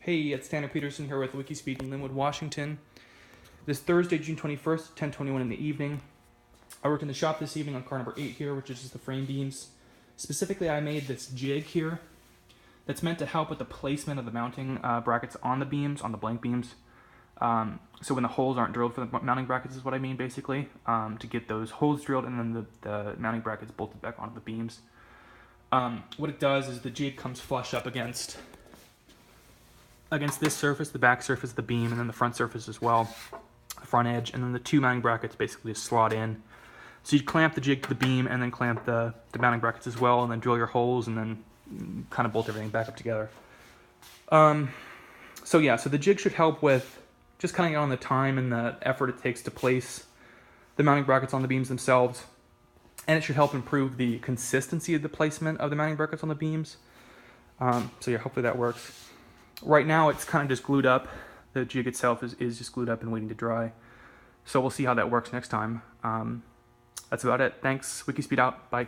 Hey, it's Tanner Peterson here with Wikispeed in Lynwood, Washington. This Thursday, June 21st, 10:21 in the evening. I worked in the shop this evening on car number 8 here, which is just the frame beams. Specifically, I made this jig here that's meant to help with the placement of the mounting brackets on the beams, on the blank beams. So when the holes aren't drilled for the mounting brackets is what I mean, basically, to get those holes drilled and then the mounting brackets bolted back onto the beams. What it does is the jig comes flush up against this surface, the back surface of the beam, and then the front surface as well, the front edge, and then the two mounting brackets basically just slot in. So you clamp the jig to the beam and then clamp the mounting brackets as well, and then drill your holes and then kind of bolt everything back up together. So the jig should help with just cutting out on the time and the effort it takes to place the mounting brackets on the beams themselves, and it should help improve the consistency of the placement of the mounting brackets on the beams. Hopefully that works. Right now it's kind of just glued up. The jig itself is just glued up and waiting to dry. So we'll see how that works next time. That's about it. Thanks. Wikispeed out. Bye.